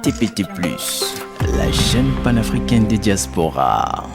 TPT+, la chaîne panafricaine des diasporas.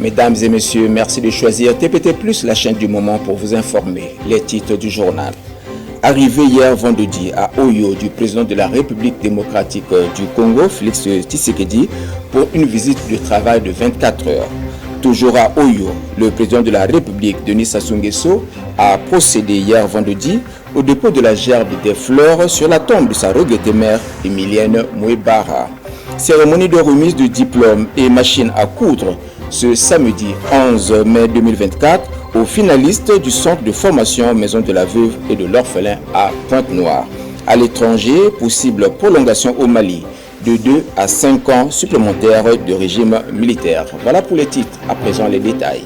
Mesdames et messieurs, merci de choisir TPT+, la chaîne du moment pour vous informer. Les titres du journal. Arrivé hier vendredi à Oyo du président de la République démocratique du Congo, Félix Tshisekedi, pour une visite de travail de 24 heures. Toujours à Oyo, le président de la République, Denis Sassou Nguesso, a procédé hier vendredi au dépôt de la gerbe des fleurs sur la tombe de sa regrettée mère, Emilienne Mouebara. Cérémonie de remise de diplômes et machines à coudre ce samedi 11 mai 2024 aux finalistes du centre de formation Maison de la Veuve et de l'Orphelin à Pointe-Noire. À l'étranger, possible prolongation au Mali de 2 à 5 ans supplémentaires de régime militaire. Voilà pour les titres, à présent les détails.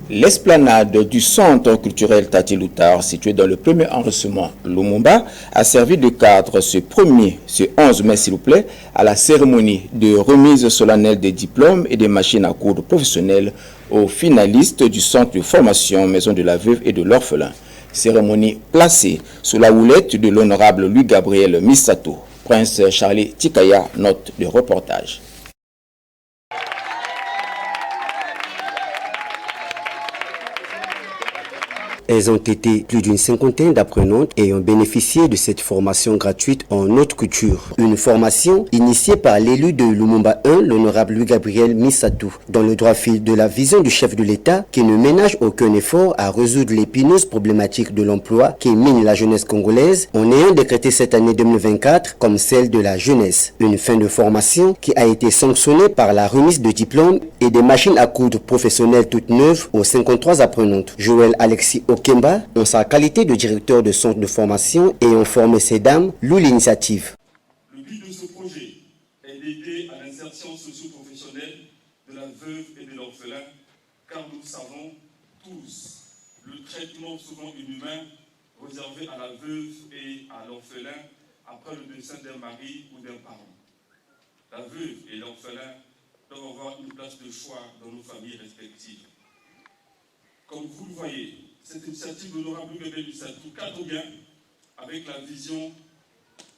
L'esplanade du centre culturel Tati Loutar, situé dans le premier arrondissement Lumumba, a servi de cadre ce 11 mai s'il vous plaît, à la cérémonie de remise solennelle des diplômes et des machines à coudre professionnelles aux finalistes du centre de formation Maison de la Veuve et de l'Orphelin. Cérémonie placée sous la houlette de l'honorable Louis-Gabriel Misato. Prince Charlie Tikaya, note de reportage. Elles ont été plus d'une cinquantaine d'apprenantes ayant bénéficié de cette formation gratuite en haute couture. Une formation initiée par l'élu de Lumumba 1, l'honorable Louis-Gabriel Misato, dans le droit fil de la vision du chef de l'État qui ne ménage aucun effort à résoudre l'épineuse problématique de l'emploi qui mine la jeunesse congolaise en ayant décrété cette année 2024 comme celle de la jeunesse. Une fin de formation qui a été sanctionnée par la remise de diplômes et des machines à coudre professionnelles toutes neuves aux 53 apprenantes. Joël Alexis Okemba, en sa qualité de directeur de centre de formation ayant formé ces dames, loue l'initiative. Le but de ce projet est d'aider à l'insertion socio-professionnelle de la veuve et de l'orphelin, car nous savons tous le traitement souvent inhumain réservé à la veuve et à l'orphelin après le décès d'un mari ou d'un parent. La veuve et l'orphelin doivent avoir une place de choix dans nos familles respectives. Comme vous le voyez, cette initiative de l'honorable Louis-Gabriel Misato cadre bien avec la vision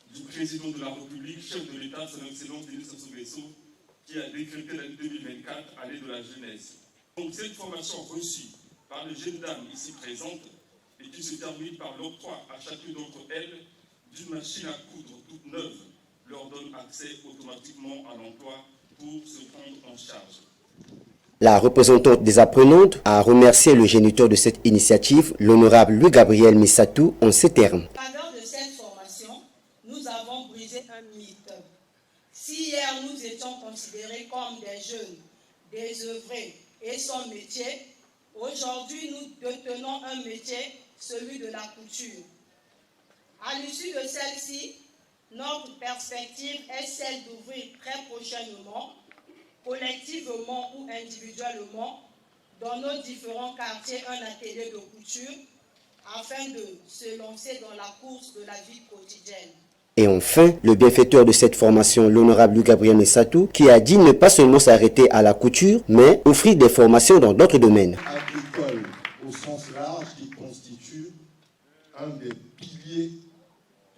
du président de la République, chef de l'État, son Excellence Denis Sassou Nguesso, qui a décrété l'année 2024 année de la jeunesse. Donc cette formation reçue par les jeunes dames ici présentes et qui se termine par l'octroi à chacune d'entre elles d'une machine à coudre toute neuve leur donne accès automatiquement à l'emploi pour se prendre en charge. La représentante des apprenantes a remercié le géniteur de cette initiative, l'honorable Louis-Gabriel Misato, en ces termes. À travers de cette formation, nous avons brisé un mythe. Si hier nous étions considérés comme des jeunes, désœuvrés et sans métier, aujourd'hui nous détenons un métier, celui de la couture. À l'issue de celle-ci, notre perspective est celle d'ouvrir très prochainement, collectivement ou individuellement, dans nos différents quartiers, un atelier de couture afin de se lancer dans la course de la vie quotidienne. Et enfin, le bienfaiteur de cette formation, l'honorable Louis-Gabriel Misato, qui a dit ne pas seulement s'arrêter à la couture, mais offrir des formations dans d'autres domaines. Agricole au sens large qui constitue un des piliers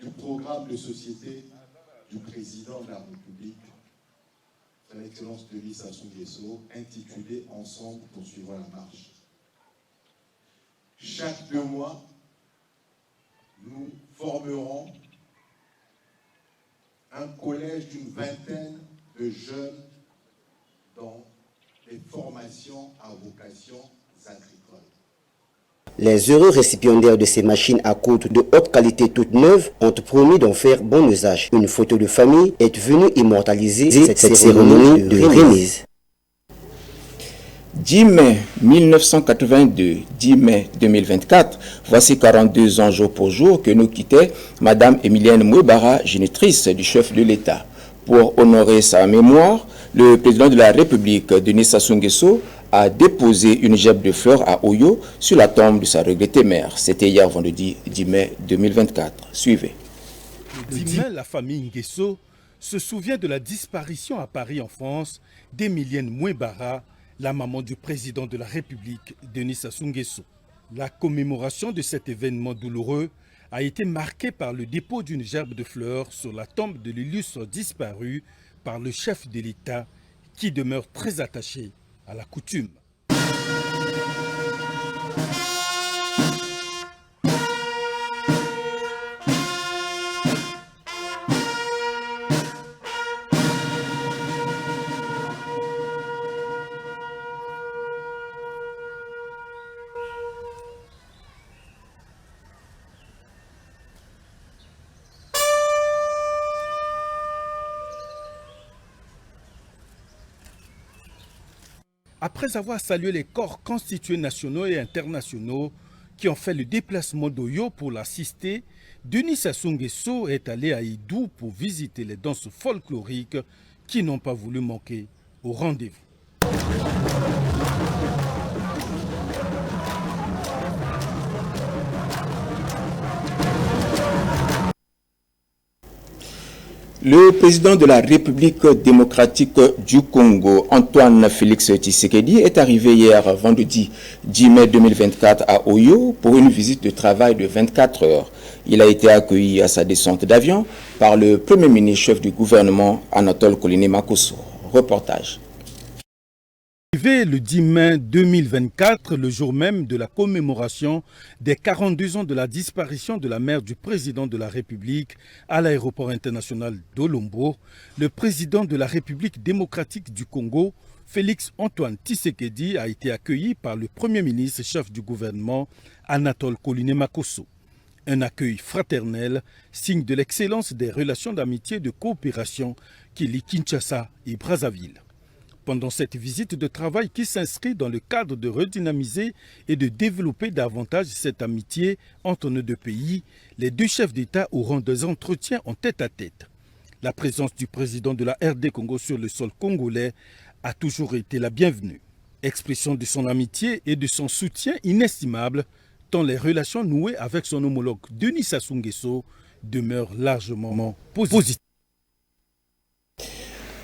du programme de société du président de la République, son Excellence Denis Sassou Nguesso, intitulé « Ensemble poursuivons la marche ». Chaque 2 mois, nous formerons un collège d'une vingtaine de jeunes dans les formations à vocation agricole. Les heureux récipiendaires de ces machines à coudre de haute qualité toutes neuves ont promis d'en faire bon usage. Une photo de famille est venue immortaliser cette cérémonie de remise. 10 mai 1982, 10 mai 2024, voici 42 ans jour pour jour que nous quittait Madame Emilienne Mouebara, génitrice du chef de l'État. Pour honorer sa mémoire, Le président de la République, Denis Sassou Nguesso, a déposé une gerbe de fleurs à Oyo sur la tombe de sa regrettée mère. C'était hier vendredi 10 mai 2024. Suivez. Le 10 mai, la famille Nguesso se souvient de la disparition à Paris en France d'Emilienne Mouebara, la maman du président de la République, Denis Sassou Nguesso. La commémoration de cet événement douloureux a été marquée par le dépôt d'une gerbe de fleurs sur la tombe de l'illustre disparu par le chef de l'État qui demeure très attaché à la coutume. Après avoir salué les corps constitués nationaux et internationaux qui ont fait le déplacement d'Oyo pour l'assister, Denis Sassou Nguesso est allé à Idou pour visiter les danses folkloriques qui n'ont pas voulu manquer au rendez-vous. Le président de la République démocratique du Congo, Antoine Félix Tshisekedi, est arrivé hier vendredi 10 mai 2024 à Oyo pour une visite de travail de 24 heures. Il a été accueilli à sa descente d'avion par le Premier ministre chef du gouvernement Anatole Koliné-Makosso. Reportage. Le 10 mai 2024, le jour même de la commémoration des 42 ans de la disparition de la mère du président de la République à l'aéroport international d'Olombo, le président de la République démocratique du Congo, Félix Antoine Tshisekedi, a été accueilli par le Premier ministre chef du gouvernement Anatole Koliné-Makosso. Un accueil fraternel, signe de l'excellence des relations d'amitié et de coopération qui lient Kinshasa et Brazzaville. Pendant cette visite de travail qui s'inscrit dans le cadre de redynamiser et de développer davantage cette amitié entre nos deux pays, les deux chefs d'État auront des entretiens en tête-à-tête. La présence du président de la RD Congo sur le sol congolais a toujours été la bienvenue. Expression de son amitié et de son soutien inestimable, tant les relations nouées avec son homologue Denis Sassou Nguesso demeurent largement positives.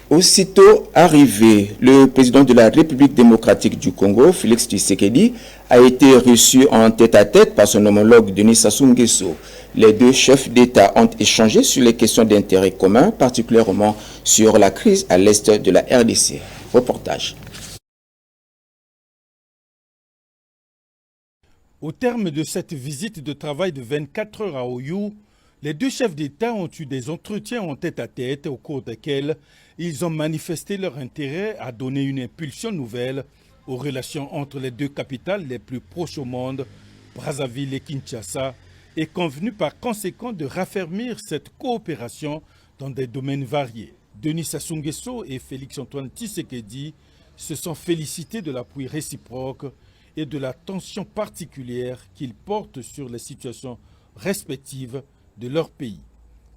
Aussitôt arrivé, le président de la République démocratique du Congo, Félix Tshisekedi, a été reçu en tête-à-tête par son homologue Denis Sassou Nguesso. Les deux chefs d'État ont échangé sur les questions d'intérêt commun, particulièrement sur la crise à l'est de la RDC. Reportage. Au terme de cette visite de travail de 24 heures à Oyo, les deux chefs d'État ont eu des entretiens en tête-à-tête au cours desquels ils ont manifesté leur intérêt à donner une impulsion nouvelle aux relations entre les deux capitales les plus proches au monde, Brazzaville et Kinshasa, et convenu par conséquent de raffermir cette coopération dans des domaines variés. Denis Sassou Nguesso et Félix Antoine Tshisekedi se sont félicités de l'appui réciproque et de l'attention particulière qu'ils portent sur les situations respectives de leur pays.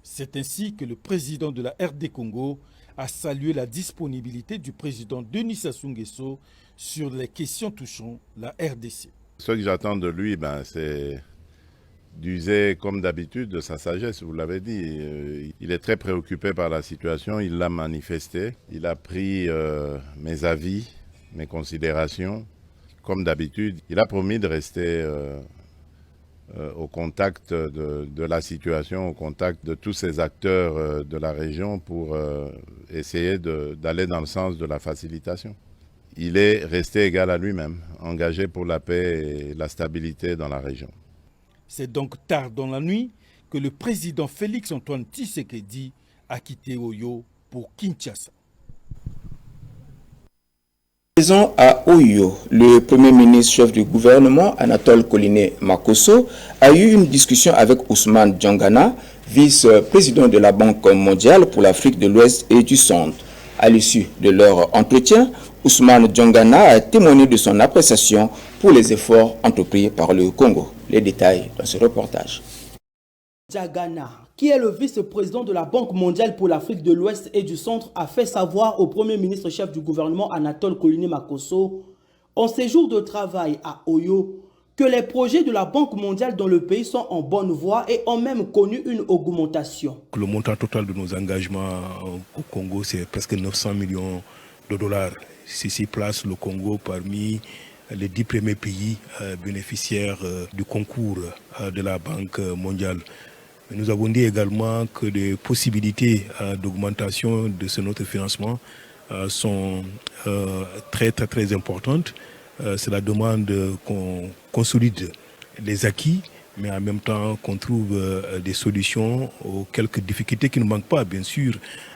C'est ainsi que le président de la RD Congo a salué la disponibilité du président Denis Sassou Nguesso sur les questions touchant la RDC. Ce que j'attends de lui, c'est d'user comme d'habitude de sa sagesse, vous l'avez dit. Il est très préoccupé par la situation, il l'a manifesté. Il a pris mes avis, mes considérations. Comme d'habitude, il a promis de rester au contact de la situation, au contact de tous ces acteurs de la région pour essayer d'aller dans le sens de la facilitation. Il est resté égal à lui-même, engagé pour la paix et la stabilité dans la région. C'est donc tard dans la nuit que le président Félix Antoine Tshisekedi a quitté Oyo pour Kinshasa. Présent à Oyo, le Premier ministre chef du gouvernement, Anatole Koliné-Makosso, a eu une discussion avec Ousmane Diangana, vice-président de la Banque mondiale pour l'Afrique de l'Ouest et du Centre. À l'issue de leur entretien, Ousmane Diangana a témoigné de son appréciation pour les efforts entrepris par le Congo. Les détails dans ce reportage. Djagana, qui est le vice-président de la Banque mondiale pour l'Afrique de l'Ouest et du Centre, a fait savoir au Premier ministre chef du gouvernement Anatole Koliné-Makosso, en séjour de travail à Oyo, que les projets de la Banque mondiale dans le pays sont en bonne voie et ont même connu une augmentation. Le montant total de nos engagements au Congo, c'est presque 900 millions de dollars. Ceci place le Congo parmi les 10 premiers pays bénéficiaires du concours de la Banque mondiale. Mais nous avons dit également que les possibilités d'augmentation de notre financement sont très importantes. Cela demande qu'on consolide les acquis, mais en même temps qu'on trouve des solutions aux quelques difficultés qui ne manquent pas, bien sûr,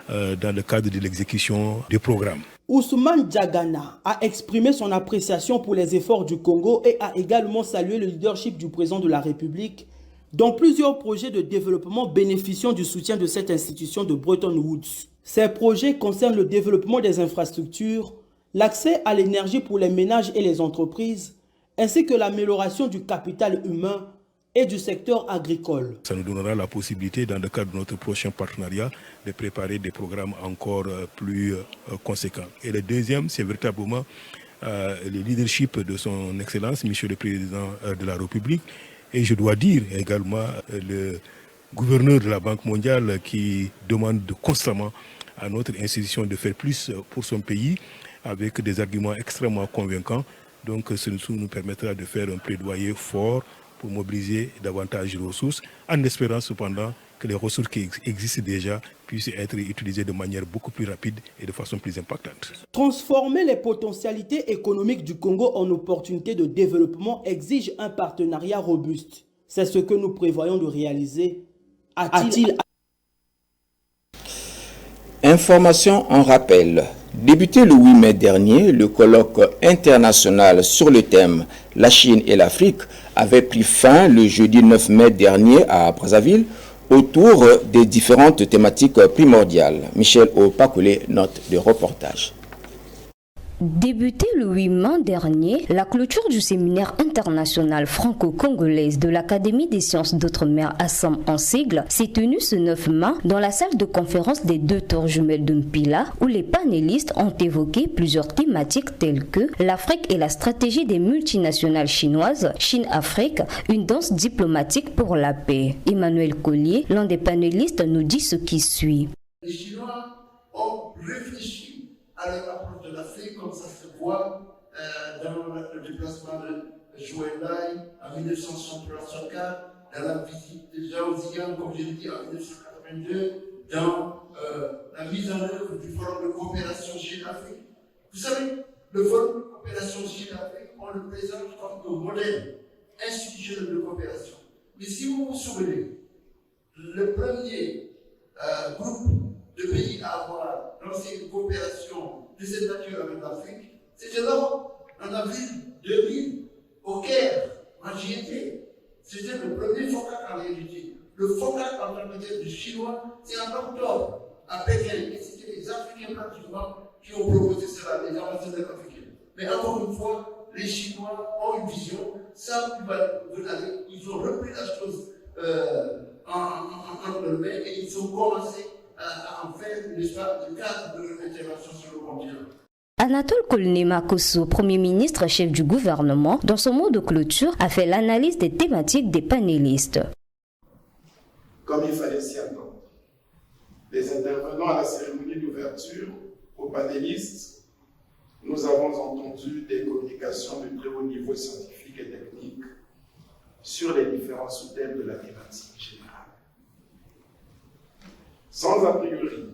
dans le cadre de l'exécution des programmes. Ousmane Djagana a exprimé son appréciation pour les efforts du Congo et a également salué le leadership du président de la République dans plusieurs projets de développement bénéficiant du soutien de cette institution de Bretton Woods. Ces projets concernent le développement des infrastructures, l'accès à l'énergie pour les ménages et les entreprises, ainsi que l'amélioration du capital humain et du secteur agricole. Ça nous donnera la possibilité, dans le cadre de notre prochain partenariat, de préparer des programmes encore plus conséquents. Et le deuxième, c'est véritablement le leadership de son Excellence, Monsieur le Président de la République. Et je dois dire également le gouverneur de la Banque mondiale qui demande constamment à notre institution de faire plus pour son pays, avec des arguments extrêmement convaincants. Donc ce nous permettra de faire un plaidoyer fort pour mobiliser davantage de ressources, en espérant cependant que les ressources qui existent déjà puissent être utilisées de manière beaucoup plus rapide et de façon plus impactante. Transformer les potentialités économiques du Congo en opportunités de développement exige un partenariat robuste. C'est ce que nous prévoyons de réaliser, a-t-il. Information en rappel. Débuté le 8 mai dernier, le colloque international sur le thème « La Chine et l'Afrique » avait pris fin le jeudi 9 mai dernier à Brazzaville autour des différentes thématiques primordiales. Michel Opakolé, note de reportage. Débuté le 8 mai dernier, la clôture du séminaire international franco-congolaise de l'Académie des sciences d'outre-mer Assam en sigle s'est tenue ce 9 mai dans la salle de conférence des 2 tours jumelles de Mpila où les panélistes ont évoqué plusieurs thématiques telles que l'Afrique et la stratégie des multinationales chinoises, Chine-Afrique, une danse diplomatique pour la paix. Emmanuel Collier, l'un des panélistes, nous dit ce qui suit. Les Chinois ont réfléchi à l'approche de l'Afrique, comme ça se voit dans le déplacement de Zhou Enlai en 1964, dans la visite de Zhao Ziyan, comme je l'ai dit, en 1982, dans la mise en œuvre du Forum de coopération Chine-Afrique. Vous savez, le Forum de coopération Chine-Afrique, on le présente comme un modèle institutionnel de coopération. Mais si vous vous souvenez, le premier groupe de pays à avoir lancé une coopération de cette nature avec l'Afrique, c'était l'Europe, en avril 2000, au Caire, en j'y étais. C'était le premier FOCAC en réalité. Le FOCAC en tant que tel du chinois, c'est en octobre, à Pékin, et c'était les Africains pratiquement qui ont proposé cela, les ambassadeurs africains. Mais encore une fois, les Chinois ont une vision, savent où veulent aller, ils ont repris la chose en main et ils ont commencé à en faire le cadre de leur intervention sur le continent. Anatole Koliné-Makosso, Premier ministre chef du gouvernement, dans son mot de clôture, a fait l'analyse des thématiques des panélistes. Comme il fallait s'y attendre, les intervenants à la cérémonie d'ouverture, aux panélistes, nous avons entendu des communications de très haut niveau scientifique et technique sur les différents sous-thèmes de la thématique générale. Sans a priori,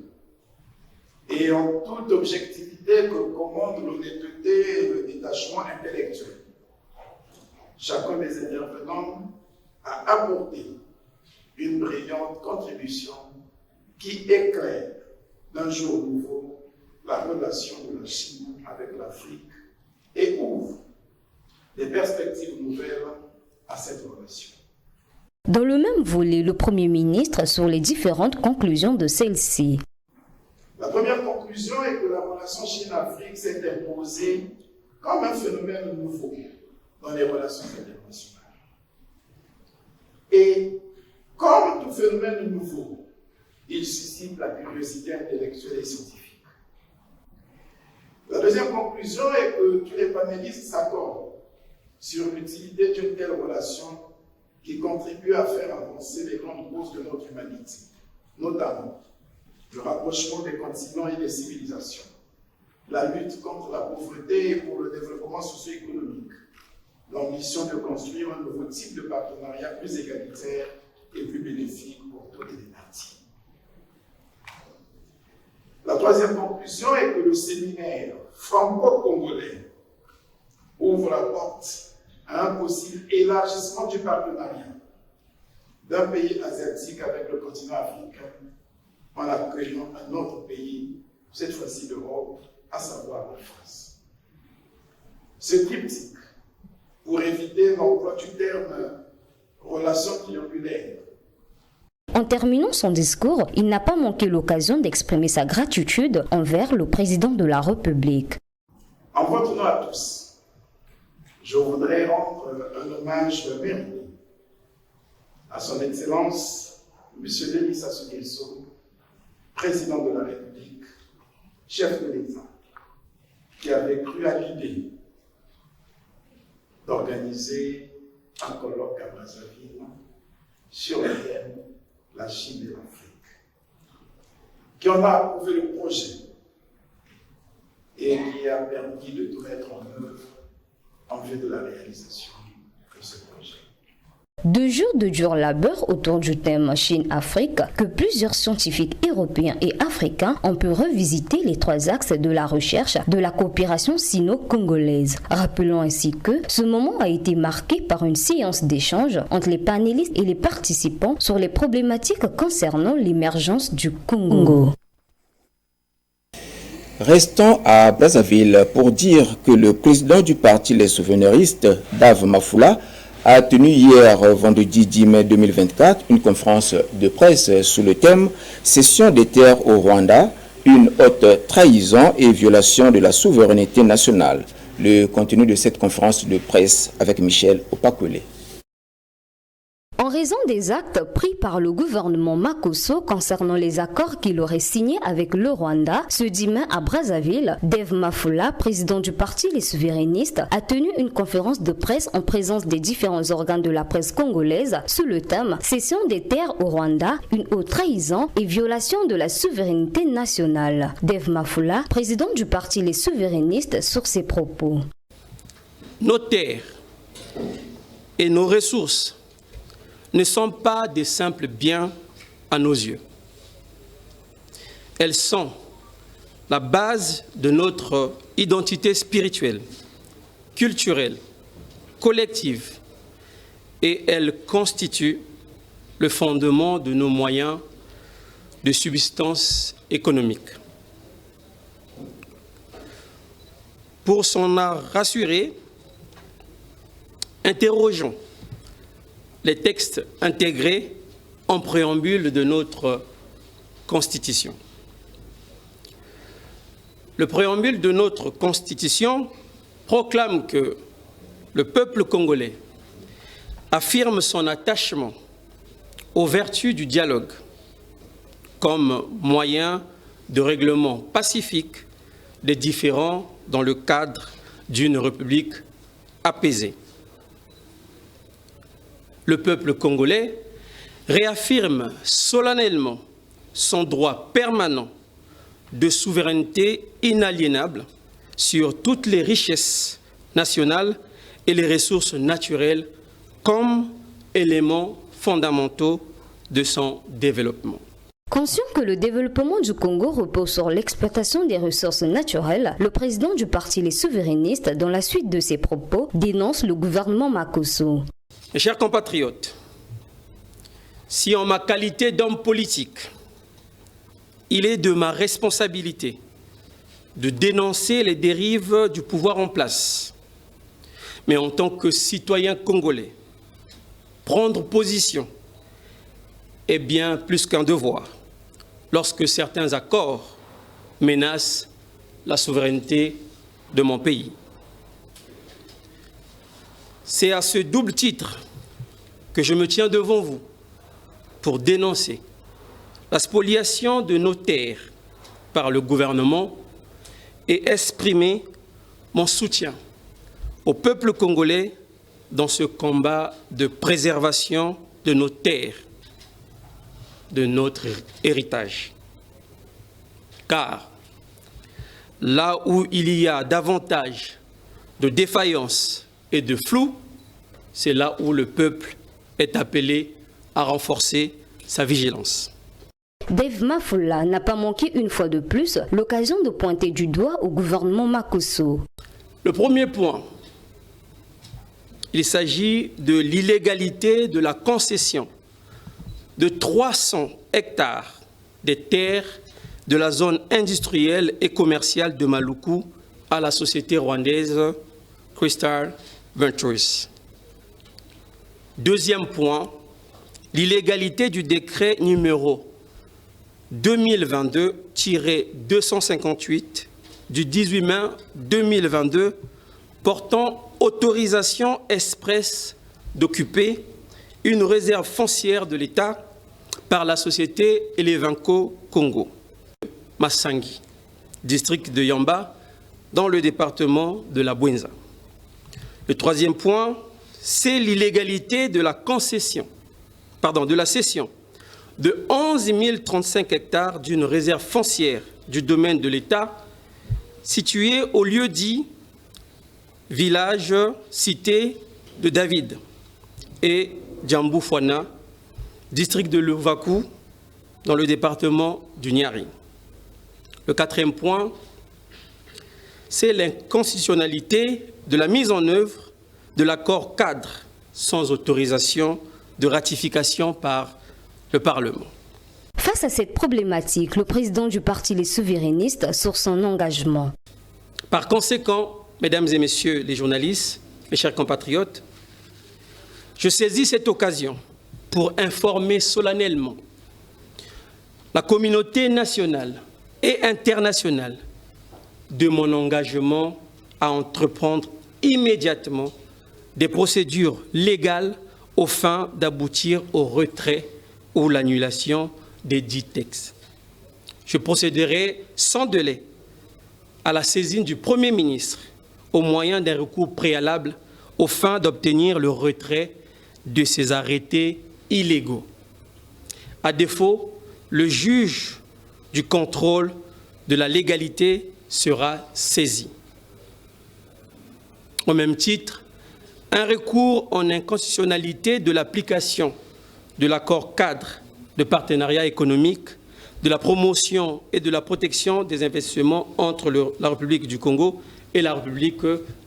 et en toute objectivité que commande l'honnêteté et le détachement intellectuel, chacun des intervenants a apporté une brillante contribution qui éclaire d'un jour nouveau la relation de la Chine avec l'Afrique et ouvre des perspectives nouvelles à cette relation. Dans le même volet, le Premier ministre sur les différentes conclusions de celle-ci. La première conclusion est que la relation Chine-Afrique s'est imposée comme un phénomène nouveau dans les relations internationales. Et comme tout phénomène nouveau. Il suscite la curiosité intellectuelle et scientifique. La deuxième conclusion est que tous les panélistes s'accordent sur l'utilité d'une telle relation qui contribue à faire avancer les grandes causes de notre humanité, notamment le rapprochement des continents et des civilisations, la lutte contre la pauvreté et pour le développement socio-économique, l'ambition de construire un nouveau type de partenariat plus égalitaire et plus bénéfique pour toutes les parties. La troisième conclusion est que le séminaire franco-congolais ouvre la porte à un possible élargissement du partenariat d'un pays asiatique avec le continent africain en accueillant un autre pays, cette fois-ci l'Europe, à savoir la France. Ce triptyque, pour éviter l'emploi du terme « relation triangulaire », en terminant son discours, il n'a pas manqué l'occasion d'exprimer sa gratitude envers le président de la République. En votre nom à tous, je voudrais rendre un hommage mérité à son Excellence, M. Denis Sassou Nguesso, président de la République, chef de l'État, qui avait cru à l'idée d'organiser un colloque à Brazzaville sur le thème « La Chine et l'Afrique », qui en a approuvé le projet et qui a permis de tout mettre en œuvre en vue de la réalisation de ce projet. 2 jours de dur labeur autour du thème Chine-Afrique que plusieurs scientifiques européens et africains ont pu revisiter les 3 axes de la recherche de la coopération sino-congolaise. Rappelons ainsi que ce moment a été marqué par une séance d'échange entre les panélistes et les participants sur les problématiques concernant l'émergence du Congo. Restons à Brazzaville pour dire que le président du parti Les Souverainistes, Dave Mafula, a tenu hier, vendredi 10 mai 2024, une conférence de presse sous le thème « Cession des terres au Rwanda, une haute trahison et violation de la souveraineté nationale ». Le contenu de cette conférence de presse avec Michel Opakwele. En raison des actes pris par le gouvernement Makosso concernant les accords qu'il aurait signés avec le Rwanda, ce 10 mai à Brazzaville, Dave Mafula, président du parti Les Souverainistes, a tenu une conférence de presse en présence des différents organes de la presse congolaise sous le thème « Cession des terres au Rwanda, une haute trahison et violation de la souveraineté nationale ». Dave Mafula, président du parti Les Souverainistes, sur ses propos. Nos terres et nos ressources ne sont pas des simples biens à nos yeux. Elles sont la base de notre identité spirituelle, culturelle, collective, et elles constituent le fondement de nos moyens de subsistance économique. Pour s'en rassurer, interrogeons les textes intégrés en préambule de notre Constitution. Le préambule de notre Constitution proclame que le peuple congolais affirme son attachement aux vertus du dialogue comme moyen de règlement pacifique des différends dans le cadre d'une république apaisée. Le peuple congolais réaffirme solennellement son droit permanent de souveraineté inaliénable sur toutes les richesses nationales et les ressources naturelles comme éléments fondamentaux de son développement. Conscient que le développement du Congo repose sur l'exploitation des ressources naturelles, le président du parti Les Souverainistes, dans la suite de ses propos, dénonce le gouvernement Makosso. Mes chers compatriotes, si en ma qualité d'homme politique, il est de ma responsabilité de dénoncer les dérives du pouvoir en place, mais en tant que citoyen congolais, prendre position est bien plus qu'un devoir lorsque certains accords menacent la souveraineté de mon pays. C'est à ce double titre que je me tiens devant vous pour dénoncer la spoliation de nos terres par le gouvernement et exprimer mon soutien au peuple congolais dans ce combat de préservation de nos terres, de notre héritage. Car là où il y a davantage de défaillance et de flou, c'est là où le peuple est appelé à renforcer sa vigilance. Dave Mafula n'a pas manqué une fois de plus l'occasion de pointer du doigt au gouvernement Makosso. Le premier point, il s'agit de l'illégalité de la concession de 300 hectares des terres de la zone industrielle et commerciale de Maluku à la société rwandaise Crystal Ventures. Deuxième point, l'illégalité du décret numéro 2022-258 du 18 mai 2022 portant autorisation expresse d'occuper une réserve foncière de l'État par la société Elevanco Congo, Massangi, district de Yamba, dans le département de la Bouenza. Le troisième point, c'est l'illégalité de la cession de 11 035 hectares d'une réserve foncière du domaine de l'État située au lieu dit village cité de David et Djambou-Fouana, district de Luvaku, dans le département du Niari. Le quatrième point, c'est l'inconstitutionnalité de la mise en œuvre de l'accord cadre sans autorisation de ratification par le Parlement. Face à cette problématique, le président du parti Les Souverainistes sur son engagement. Par conséquent, mesdames et messieurs les journalistes, mes chers compatriotes, je saisis cette occasion pour informer solennellement la communauté nationale et internationale de mon engagement à entreprendre immédiatement des procédures légales aux fins d'aboutir au retrait ou l'annulation des dits textes. Je procéderai sans délai à la saisine du Premier ministre au moyen d'un recours préalable aux fins d'obtenir le retrait de ces arrêtés illégaux. À défaut, le juge du contrôle de la légalité sera saisi. Au même titre, un recours en inconstitutionnalité de l'application de l'accord cadre de partenariat économique, de la promotion et de la protection des investissements entre la République du Congo et la République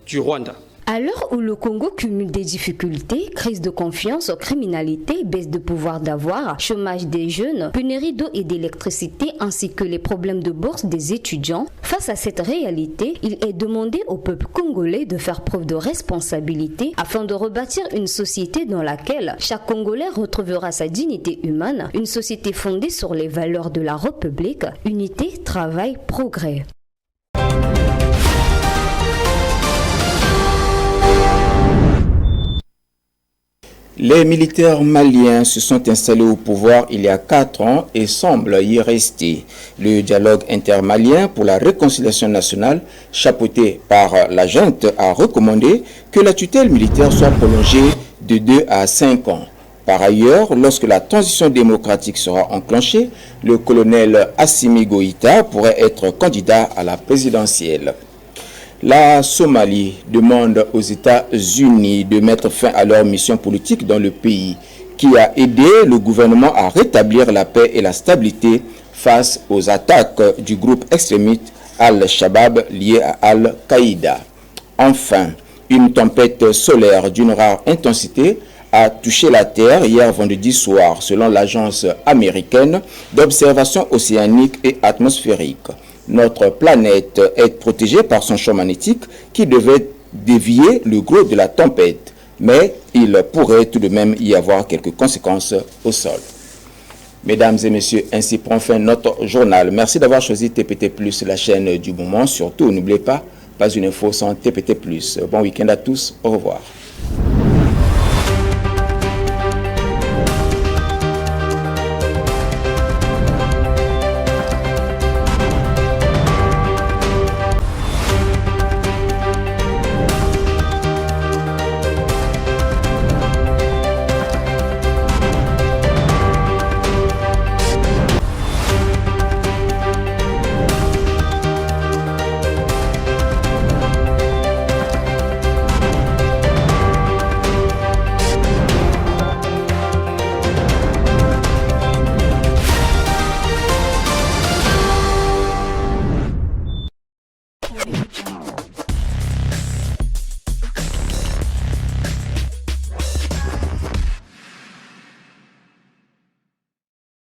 du Rwanda. À l'heure où le Congo cumule des difficultés, crise de confiance, criminalité, baisse de pouvoir d'avoir, chômage des jeunes, pénurie d'eau et d'électricité ainsi que les problèmes de bourse des étudiants, face à cette réalité, il est demandé au peuple congolais de faire preuve de responsabilité afin de rebâtir une société dans laquelle chaque Congolais retrouvera sa dignité humaine, une société fondée sur les valeurs de la République, unité, travail, progrès. Les militaires maliens se sont installés au pouvoir il y a 4 ans et semblent y rester. Le dialogue intermalien pour la réconciliation nationale, chapeauté par la junte, a recommandé que la tutelle militaire soit prolongée de 2 à 5 ans. Par ailleurs, lorsque la transition démocratique sera enclenchée, le colonel Assimi Goïta pourrait être candidat à la présidentielle. La Somalie demande aux États-Unis de mettre fin à leur mission politique dans le pays, qui a aidé le gouvernement à rétablir la paix et la stabilité face aux attaques du groupe extrémiste Al-Shabaab lié à Al-Qaïda. Enfin, une tempête solaire d'une rare intensité a touché la Terre hier vendredi soir, selon l'agence américaine d'observation océanique et atmosphérique. Notre planète est protégée par son champ magnétique qui devait dévier le gros de la tempête, mais il pourrait tout de même y avoir quelques conséquences au sol. Mesdames et messieurs, ainsi prend fin notre journal. Merci d'avoir choisi TPT+, la chaîne du moment. Surtout, n'oubliez pas une info sans TPT+. Bon week-end à tous, au revoir.